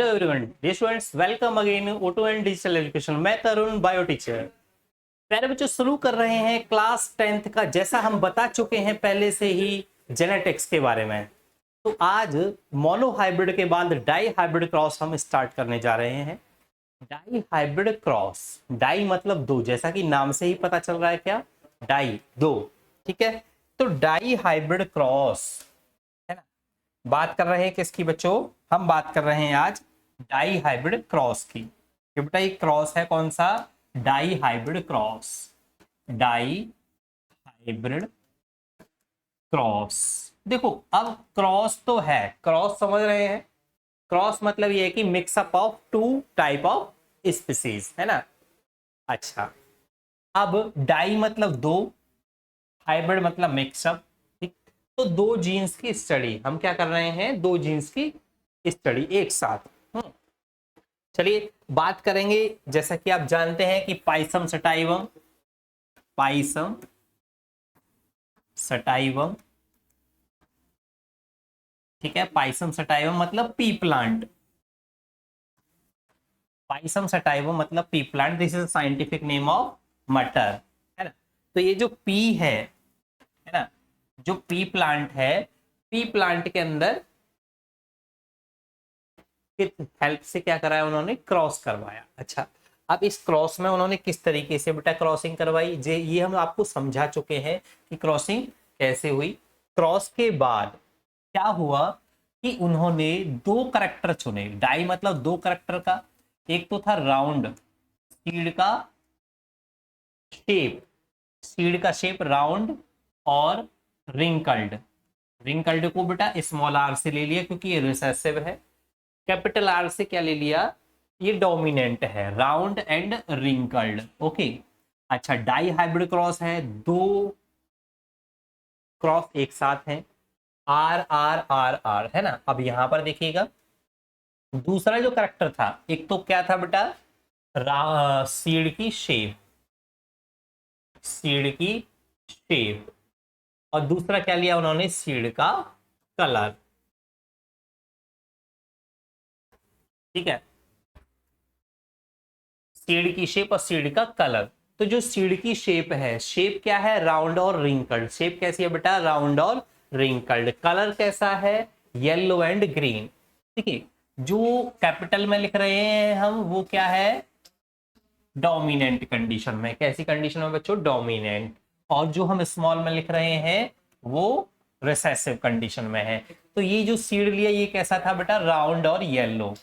Hello everyone, dear students, welcome again auto and digital education. मैं Tarun, bio teacher. प्यारे बच्चों, शुरू कर रहे हैं क्लास 10th का। जैसा हम बता चुके हैं पहले से ही जेनेटिक्स के बारे में, तो आज मोनो हाइब्रिड के बाद डाई हाइब्रिड क्रॉस हम स्टार्ट करने जा रहे हैं। डाई हाइब्रिड क्रॉस, डाई मतलब दो, जैसा कि नाम से ही पता चल रहा है, क्या डाई दो, ठीक है। तो डाई हाइब्रिड क्रॉस है ना, बात कर रहे हैं किसकी बच्चों? हम बात कर रहे हैं आज डाई हाइब्रिड क्रॉस की। कि बेटा ये क्रॉस है कौन सा? Dihybrid cross. Dihybrid cross. देखो, अब क्रॉस तो है, क्रॉस समझ रहे हैं। क्रॉस मतलब ये है कि mixup of two type of species, है ना। अच्छा, अब डाई मतलब दो, हाइब्रिड मतलब मिक्सअप। ठीक, तो दो जीन्स की स्टडी हम क्या कर रहे हैं? दो जीन्स की स्टडी एक साथ। चलिए बात करेंगे। जैसा कि आप जानते हैं कि पाइसम सटाइवम, पाइसम सटाइवम, ठीक है। पाइसम सटाइवम मतलब पी प्लांट। पाइसम सटाइवम मतलब P plant. This is scientific name of मटर, है ना। तो ये जो पी है ना, जो पी प्लांट है, पी प्लांट के अंदर हेल्प से क्या कराया उन्होंने? क्रॉस करवाया। अच्छा, अब इस क्रॉस में उन्होंने किस तरीके से बेटा क्रॉसिंग करवाई, ये हम आपको समझा चुके हैं कि क्रॉसिंग कैसे हुई। क्रॉस के बाद क्या हुआ कि उन्होंने दो करैक्टर चुने। डाई मतलब दो करैक्टर का। एक तो था राउंड, सीड का शेप, सीड का शेप राउंड, और रिंकल्ड। रिंकल्ड को बेटा स्मॉल आर से ले लिया क्योंकि ये रिसेसिव है। कैपिटल आर से क्या ले लिया? ये डोमिनेंट है, राउंड एंड रिंकल्ड। ओके। अच्छा, डाई हाइब्रिड क्रॉस है, दो क्रॉस एक साथ हैं, आर आर आर आर, है ना। अब यहां पर देखिएगा, दूसरा जो करेक्टर था, एक तो क्या था बेटा? सीड की शेप, सीड की शेप, और दूसरा क्या लिया उन्होंने? सीड का कलर, ठीक है। सीड की शेप और सीड का कलर। तो जो सीड की शेप है, शेप क्या है? राउंड और रिंकल्ड। शेप कैसी है बेटा? राउंड और रिंकल्ड। कलर कैसा है? Yellow and green. ठीक है। जो कैपिटल में लिख रहे हैं हम, वो क्या है? डोमिनेंट कंडीशन में। कैसी कंडीशन में बच्चों? डोमिनेंट। और जो हम स्मॉल में लिख रहे हैं वो रिसेसिव कंडीशन में है। तो ये जो सीड लिया, ये कैसा था बेटा? राउंड और येलो।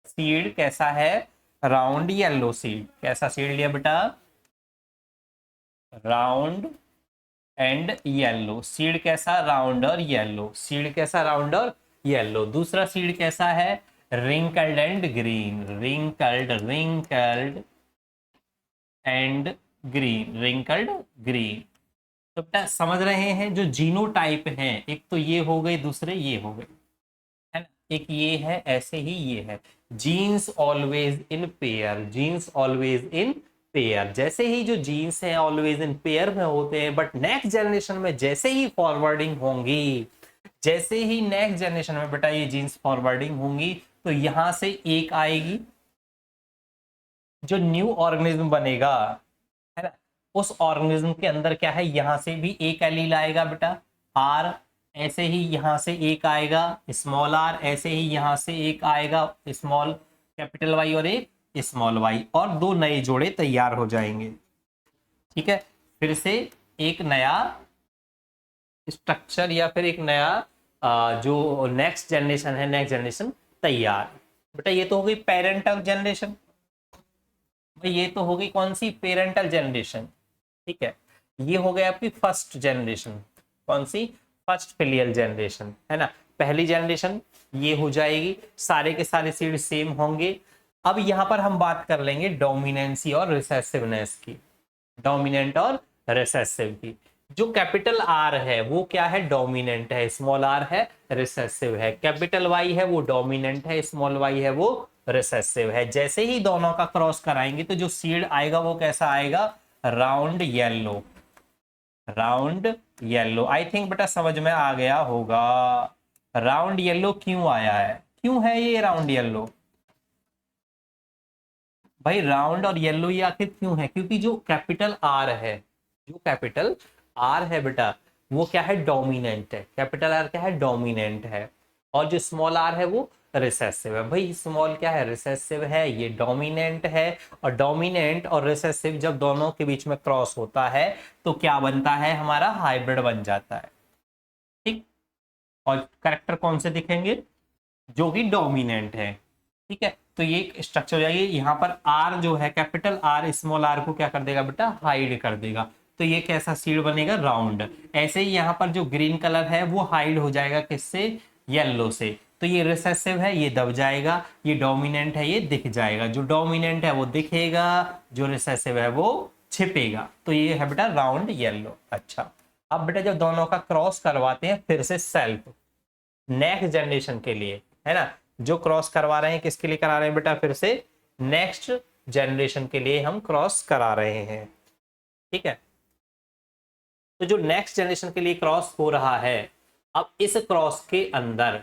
सीड कैसा है? Round yellow seed. कैसा सीड लिया बेटा? Round and yellow. सीड कैसा? राउंड और येलो। सीड कैसा? राउंड और येलो। दूसरा सीड कैसा है? Wrinkled and green. Wrinkled, wrinkled and green, wrinkled green. तो बेटा समझ रहे हैं, जो जीनोटाइप है, एक तो ये हो गए, दूसरे ये हो गए, है ना। एक ये है, ऐसे ही ये है। Genes always in pair, genes always in pair. जैसे ही जो जीन्स है ऑलवेज इन पेयर में होते हैं, बट नेक्स्ट जनरेशन में जैसे ही फॉरवर्डिंग होंगी, जैसे ही नेक्स्ट जनरेशन में बेटा ये जीन्स फॉरवर्डिंग होंगी, तो यहां से एक आएगी, जो न्यू ऑर्गेनिज्म बनेगा, है ना, उस ऑर्गेनिज्म के अंदर क्या है? यहां से भी एक एलील आएगा बेटा, आर। ऐसे ही यहां से एक आएगा, स्मॉल आर। ऐसे ही यहां से एक आएगा, स्मॉल कैपिटल वाई, और एक स्मॉल वाई, और दो नए जोड़े तैयार हो जाएंगे। ठीक है। फिर से एक नया स्ट्रक्चर या फिर एक नया जो नेक्स्ट जनरेशन है, नेक्स्ट जनरेशन तैयार। बेटा ये तो हो गई पेरेंटल जनरेशन। भाई ये तो हो गई कौन सी? Parental generation. ठीक है। ये हो गया आपकी फर्स्ट जनरेशन। कौन सी? फर्स्ट फिलियल जनरेशन, है ना। पहली जनरेशन ये हो जाएगी, सारे के सारे सीड सेम होंगे। अब यहां पर हम बात कर लेंगे डोमिनेंसी और रिसेसिवनेस की। डोमिनेंट और रिसेसिव की। जो कैपिटल आर है वो क्या है? डोमिनेंट है। स्मॉल आर है, रिसेसिव है। कैपिटल वाई है, वो डोमिनेंट है। स्मॉल वाई है, वो रिसेसिव है। जैसे ही दोनों का क्रॉस कराएंगे, तो जो सीड आएगा वो कैसा आएगा? Round yellow. Round yellow. I think बेटा समझ में आ गया होगा। राउंड येलो क्यों आया है? क्यों है ये राउंड येलो? भाई राउंड और येलो ये आखिर क्यों है? क्योंकि जो कैपिटल आर है, जो कैपिटल आर है बेटा, वो क्या है? डोमिनेंट है। कैपिटल आर क्या है? डोमिनेंट है। और जो स्मॉल आर है वो रिसेसिव है। भाई स्मॉल क्या है? रिसेसिव है, ये डोमिनेंट है। और डोमिनेंट और रिसेसिव जब दोनों के बीच में क्रॉस होता है तो क्या बनता है? हमारा हाइब्रिड बन जाता है। ठीक। और करेक्टर कौन से दिखेंगे? जो कि डोमिनेंट है। ठीक है, तो ये एक स्ट्रक्चर हो जाएगी। यहाँ पर आर जो है, कैपिटल आर स्मॉल आर को क्या कर देगा बेटा? हाइड कर देगा। तो ये कैसा सीड बनेगा? राउंड। ऐसे ही यहाँ पर जो ग्रीन कलर है वो हाइड हो जाएगा किससे? येलो से। तो ये रिसेसिव है, ये दब जाएगा। ये डोमिनेंट है, ये दिख जाएगा। जो डोमिनेंट है वो दिखेगा, जो रिसेसिव है वो छिपेगा। तो ये है बेटा राउंड येलो। अच्छा, अब बेटा जब दोनों का क्रॉस करवाते हैं फिर से सेल्फ, नेक्स्ट जनरेशन के लिए, है ना? जो क्रॉस करवा रहे हैं किसके लिए करा रहे हैं बेटा? फिर से नेक्स्ट जनरेशन के लिए हम क्रॉस करा रहे हैं। ठीक है, तो जो नेक्स्ट जनरेशन के लिए क्रॉस हो रहा है, अब इस क्रॉस के अंदर,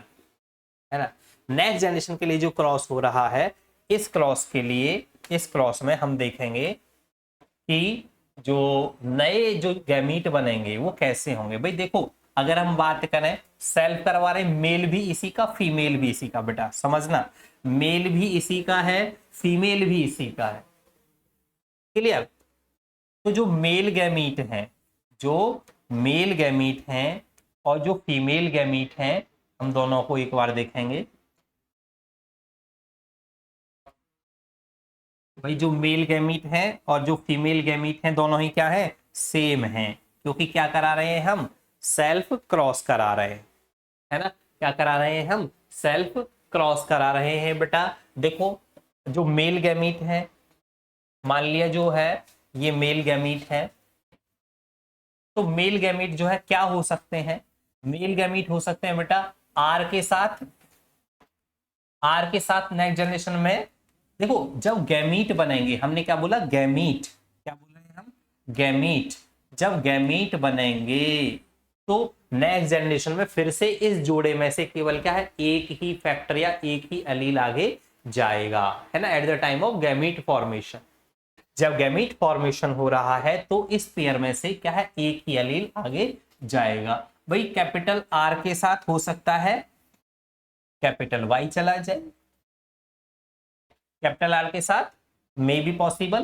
है ना, नेक्स्ट जनरेशन के लिए जो क्रॉस हो रहा है, इस क्रॉस के लिए, इस क्रॉस में हम देखेंगे कि जो नए जो गैमीट बनेंगे वो कैसे होंगे। भाई देखो, अगर हम बात करें, सेल्फ करवा रहे, मेल भी इसी का, फीमेल भी इसी का। बेटा समझना, मेल भी इसी का है, फीमेल भी इसी का है। क्लियर? तो जो मेल गैमीट हैं, जो मेल गैमीट हैं और जो फीमेल गैमीट हैं, हम दोनों को एक बार देखेंगे। भाई जो मेल गैमीट है और जो फीमेल गैमीट है, दोनों ही क्या है? सेम है। क्योंकि क्या करा रहे हैं हम? सेल्फ क्रॉस करा रहे हैं, है ना? क्या करा रहे हैं हम? सेल्फ क्रॉस करा रहे हैं। बेटा देखो, जो मेल गैमीट है, मान लिया जो है ये मेल गैमीट है, तो मेल गैमीट जो है क्या हो सकते हैं? मेल गैमीट हो सकते हैं बेटा आर के साथ, आर के साथ नेक्स्ट जनरेशन में। देखो जब गैमीट बनेंगे, हमने क्या बोला? गैमीट। क्या बोल रहे हैं हम? गैमीट। जब गैमीट बनेंगे तो नेक्स्ट जनरेशन में फिर से इस जोड़े में से केवल क्या है? एक ही फैक्टर या एक ही एलील आगे जाएगा, है ना? At the time of gamete formation, जब गैमीट फॉर्मेशन हो रहा है तो इस पेयर में से क्या है? एक ही एलील आगे जाएगा। भाई कैपिटल आर के साथ हो सकता है कैपिटल वाई चला जाए, कैपिटल आर के साथ may be possible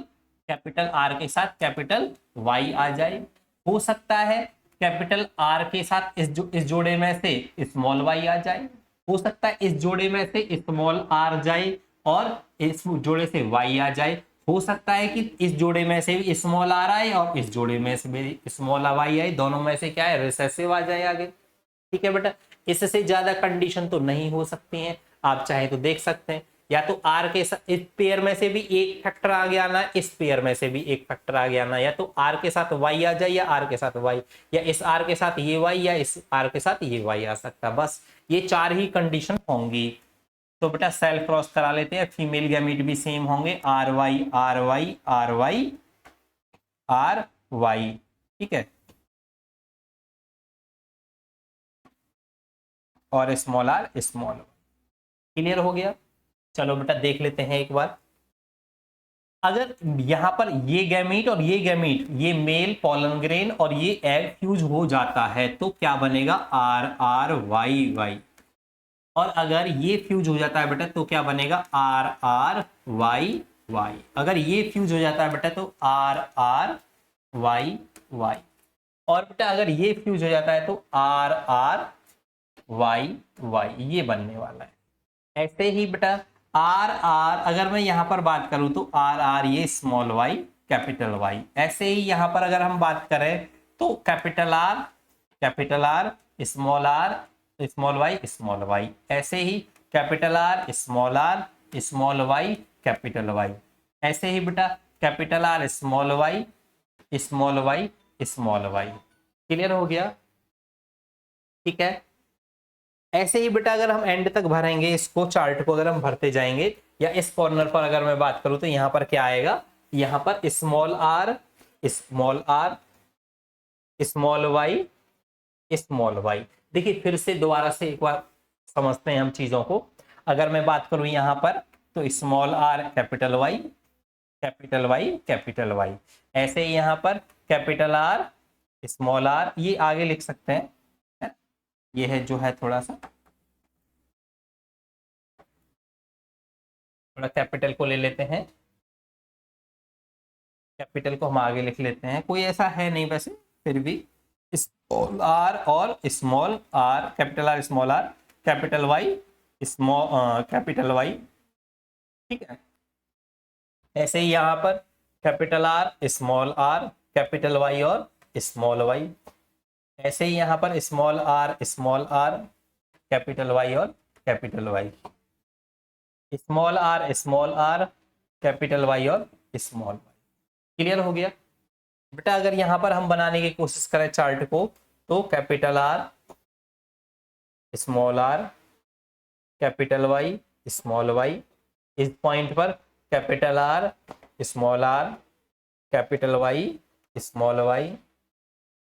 capital R के साथ कैपिटल वाई आ जाए। हो सकता है कैपिटल आर के साथ इस जोड़े में से स्मॉल वाई आ जाए। हो सकता है इस जोड़े में से स्मॉल आर जाए और इस जोड़े से वाई आ जाए। हो सकता है कि इस जोड़े में से भी स्मॉल आर आए और इस जोड़े में से भी स्मॉल वाई आए। दोनों में से क्या है? रिसेसिव आ जाए आगे। ठीक है बेटा, इससे ज्यादा कंडीशन तो नहीं हो सकती हैं। आप चाहे तो देख सकते हैं, या तो आर के साथ इस पेयर में से भी एक फैक्टर आ गया ना, इस पेयर में से भी एक फैक्टर आ गया ना, या तो आर के साथ वाई आ जाए या आर के साथ वाई, या इस आर के साथ ये वाई या इस आर के साथ ये वाई आ सकता। बस ये चार ही कंडीशन होंगी। तो बेटा सेल्फ क्रॉस करा लेते हैं। फीमेल गैमीट भी सेम होंगे, R Y R Y R Y R Y. ठीक है, और स्मॉल आर स्मॉल। क्लियर हो गया? चलो बेटा देख लेते हैं एक बार। अगर यहां पर ये गैमीट और ये गैमीट, ये मेल पॉलन ग्रेन और ये एग फ्यूज हो जाता है तो क्या बनेगा? R R Y Y. और अगर ये फ्यूज हो जाता है बेटा तो क्या बनेगा? R R Y Y. अगर ये फ्यूज हो जाता है बेटा तो आर आर वाई वाई। और बेटा अगर ये फ्यूज हो जाता है तो आर आर वाई वाई। ये बनने वाला है। ऐसे ही बेटा आर आर, अगर मैं यहां पर बात करूं तो आर आर ये स्मॉल वाई कैपिटल वाई। ऐसे ही यहां पर अगर हम बात करें तो कैपिटल आर स्मॉल वाई। ऐसे ही capital R small Y capital Y. ऐसे ही बेटा capital R small Y small Y. Clear हो गया? ठीक है, ऐसे ही बेटा अगर हम एंड तक भरेंगे इसको, चार्ट को अगर हम भरते जाएंगे, या इस कॉर्नर पर अगर मैं बात करूं तो यहां पर क्या आएगा? यहां पर स्मॉल आर स्मॉल वाई। देखिए फिर से दोबारा से एक बार समझते हैं हम चीजों को। अगर मैं बात करूं यहां पर तो small R capital Y, capital Y capital Y. ऐसे ही यहाँ पर कैपिटल आर स्मॉल आर, ये आगे लिख सकते हैं, है? ये है जो है थोड़ा कैपिटल को ले लेते हैं, कैपिटल को हम आगे लिख लेते हैं, कोई ऐसा है नहीं वैसे, फिर भी स्मॉल आर और small R, capital R small R, capital Y small capital Y, ठीक है। ऐसे ही यहाँ पर capital R small R capital Y और स्मॉल वाई। ऐसे ही यहाँ पर स्मॉल आर कैपिटल वाई और capital Y, small R capital Y और स्मॉल वाई। क्लियर हो गया बेटा? अगर यहाँ पर हम बनाने की कोशिश करें चार्ट को, तो capital R small R capital Y small Y, इस पॉइंट पर capital R small R capital Y small Y.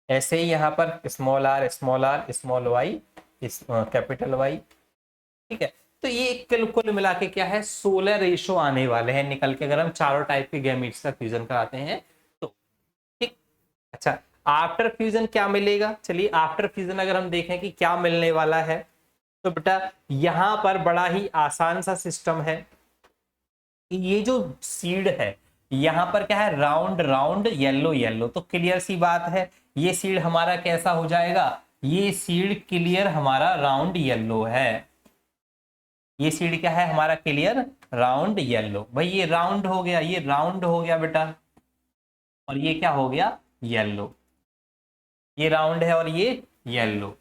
ऐसे ही यहाँ पर small R small Y capital Y, ठीक है। तो ये कुल मिला के क्या है, 16 रेशो आने वाले हैं निकल के, अगर हम चारों टाइप के गैमीट्स का फ्यूजन कराते हैं तो, ठीक। अच्छा, आफ्टर फ्यूजन क्या मिलेगा? चलिए आफ्टर फ्यूजन अगर हम देखें कि क्या मिलने वाला है, तो बेटा यहां पर बड़ा ही आसान सा सिस्टम है। ये जो सीड है यहां पर क्या है, राउंड राउंड येलो येलो, तो क्लियर सी बात है ये सीड हमारा कैसा हो जाएगा, ये सीड क्लियर हमारा राउंड येलो है। ये सीड क्या है हमारा, क्लियर राउंड येलो। भाई ये राउंड हो गया, ये राउंड हो गया बेटा, और ये क्या हो गया, येलो। ये राउंड है और ये येलो,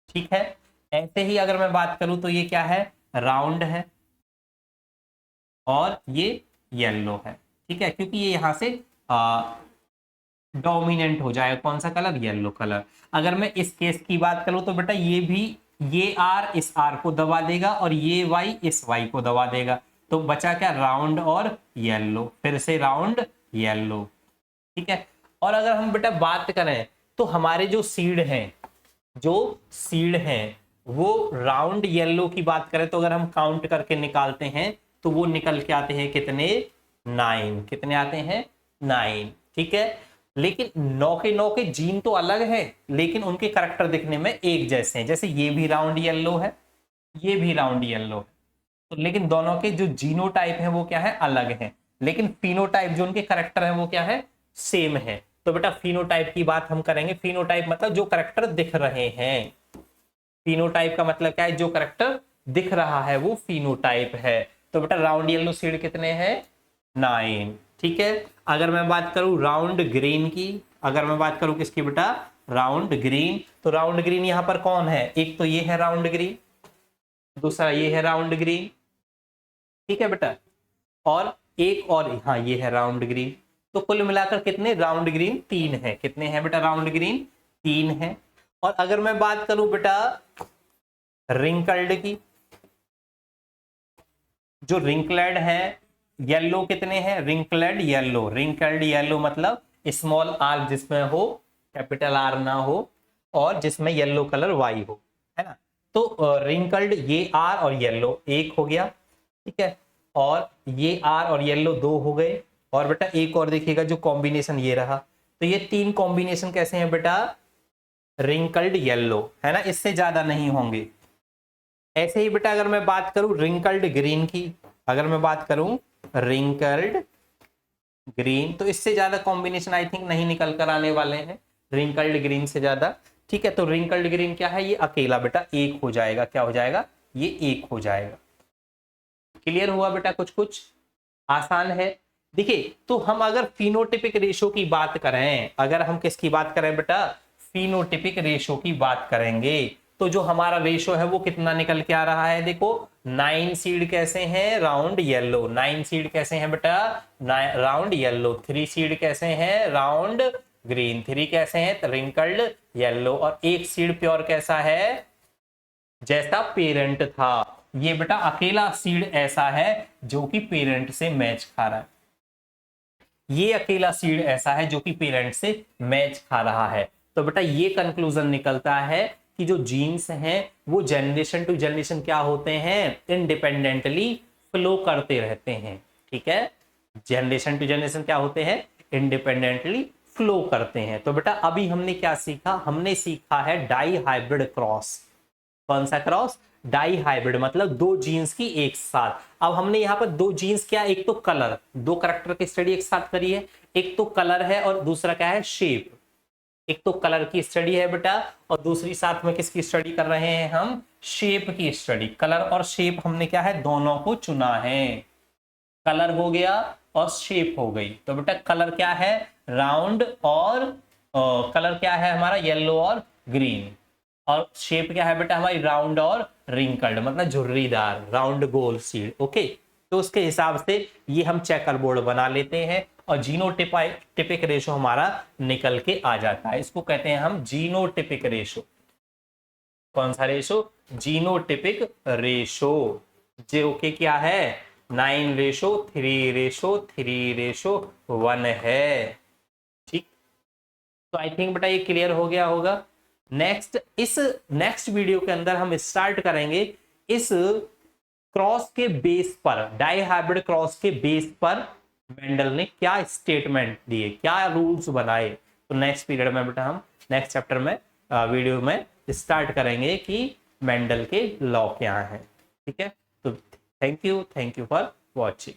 ठीक है। ऐसे ही अगर मैं बात करूं तो ये क्या है, राउंड है और ये येलो है, ठीक है, क्योंकि ये यहां से डोमिनेंट हो जाएगा कौन सा कलर, येलो कलर। अगर मैं इस केस की बात करूं तो बेटा ये भी, ये आर इस आर को दबा देगा और ये वाई इस वाई को दबा देगा, तो बचा क्या, राउंड और येलो, फिर से राउंड येलो, ठीक है। और अगर हम बेटा बात करें तो हमारे जो सीड हैं वो राउंड येलो की बात करें तो अगर हम काउंट करके निकालते हैं तो वो निकल के आते हैं कितने, 9। कितने आते हैं, 9, ठीक है। लेकिन 9 के जीन तो अलग है, लेकिन उनके करैक्टर दिखने में एक जैसे हैं। जैसे ये भी राउंड येलो है, ये भी राउंड येलो है, तो लेकिन दोनों के जो जीनोटाइप है वो क्या है, अलग है, लेकिन फिनोटाइप जो उनके करैक्टर है वो क्या है, सेम है। तो बेटा फिनोटाइप की बात हम करेंगे, फिनोटाइप मतलब जो करैक्टर दिख रहे हैं, फिनोटाइप का मतलब क्या है, जो करैक्टर दिख रहा है वो फिनोटाइप है। तो बेटा राउंड येलो सीड कितने हैं, 9, ठीक है। अगर मैं बात करूं राउंड ग्रीन की, अगर मैं बात करूं किसकी बेटा, राउंड ग्रीन, तो राउंड ग्रीन यहां पर कौन है, एक तो ये है राउंड ग्रीन, दूसरा ये है राउंड ग्रीन, ठीक है बेटा, और एक और, हाँ ये है राउंड ग्रीन। तो कुल मिलाकर कितने, राउंड ग्रीन 3 है। कितने हैं बेटा, राउंड ग्रीन 3 है। और अगर मैं बात करूं बेटा रिंकल्ड की, जो रिंकलेड है येलो कितने हैं, रिंकलेड येलो मतलब स्मॉल आर जिसमें हो, कैपिटल आर ना हो, और जिसमें येलो कलर वाई हो, है ना। तो रिंकल्ड ये आर और येलो 1 हो गया, ठीक है, और ये आर और येलो 2 हो गए। और बेटा एक और देखिएगा जो कॉम्बिनेशन ये रहा, तो ये 3 कॉम्बिनेशन कैसे हैं बेटा, रिंकल्ड येलो, है ना, इससे ज्यादा नहीं होंगे। ऐसे ही बेटा अगर मैं बात करूं रिंकल्ड ग्रीन की, अगर मैं बात करूं रिंकल्ड ग्रीन, तो इससे ज्यादा कॉम्बिनेशन आई थिंक नहीं निकल कर आने वाले हैं रिंकल्ड ग्रीन से ज्यादा, ठीक है। तो रिंकल्ड ग्रीन क्या है, ये अकेला बेटा 1 हो जाएगा, क्या हो जाएगा, ये 1 हो जाएगा। क्लियर हुआ बेटा, कुछ कुछ आसान है। देखिए तो हम अगर फिनोटिपिक रेशो की बात करें, अगर हम किसकी बात करें बेटा, फिनोटिपिक रेशो की बात करेंगे, तो जो हमारा रेशो है वो कितना निकल के आ रहा है, देखो 9 सीड कैसे हैं, राउंड येलो, 9 सीड कैसे हैं बेटा, राउंड येलो, 3 सीड कैसे हैं, राउंड ग्रीन, 3 कैसे हैं, रिंकल्ड येलो, और 1 सीड प्योर कैसा है, जैसा पेरेंट था। ये बेटा अकेला सीड ऐसा है जो कि पेरेंट से मैच खा रहा है, ये अकेला सीड ऐसा है जो कि पेरेंट से मैच खा रहा है। तो बेटा ये कंक्लूजन निकलता है कि जो जीन्स हैं वो जनरेशन टू जनरेशन क्या होते हैं, इंडिपेंडेंटली फ्लो करते रहते हैं, ठीक है। जनरेशन टू जनरेशन क्या होते हैं, इंडिपेंडेंटली फ्लो करते हैं। तो बेटा अभी हमने क्या सीखा, हमने सीखा है डाई हाइब्रिड क्रॉस। कौन सा क्रॉस, डाई हाइब्रिड, मतलब दो जीन्स की एक साथ। अब हमने यहाँ पर दो जीन्स क्या, एक तो कलर, दो करेक्टर की स्टडी एक साथ करी है, एक तो कलर है और दूसरा क्या है, शेप। एक तो कलर की स्टडी है बेटा, और दूसरी साथ में किसकी स्टडी कर रहे हैं हम, शेप की स्टडी। कलर और शेप हमने क्या है, दोनों को चुना है। कलर हो गया और शेप हो गई। तो बेटा कलर क्या है, राउंड, और कलर क्या है हमारा, येलो और ग्रीन। और शेप क्या है बेटा हमारी, राउंड और रिंकल्ड, मतलब झुर्रीदार, राउंड गोल सीड। ओके, तो उसके हिसाब से ये हम चेकर बोर्ड बना लेते हैं और जीनोटिपिक रेशो हमारा निकल के आ जाता है। इसको कहते हैं हम जीनोटिपिक रेशो। कौन सा रेशो, जीनोटिपिक रेशो। जो के क्या है, 9:3:3:1 है। ठीक, तो आई थिंक बेटा ये क्लियर हो गया होगा। नेक्स्ट वीडियो के अंदर हम स्टार्ट करेंगे इस क्रॉस के बेस पर, डाई हाइब्रिड क्रॉस के बेस पर मेंडल ने क्या स्टेटमेंट दिए, क्या रूल्स बनाए। तो नेक्स्ट पीरियड में बेटा हम नेक्स्ट चैप्टर में वीडियो में स्टार्ट करेंगे कि मेंडल के लॉ क्या है। ठीक है, तो थैंक यू फॉर वॉचिंग।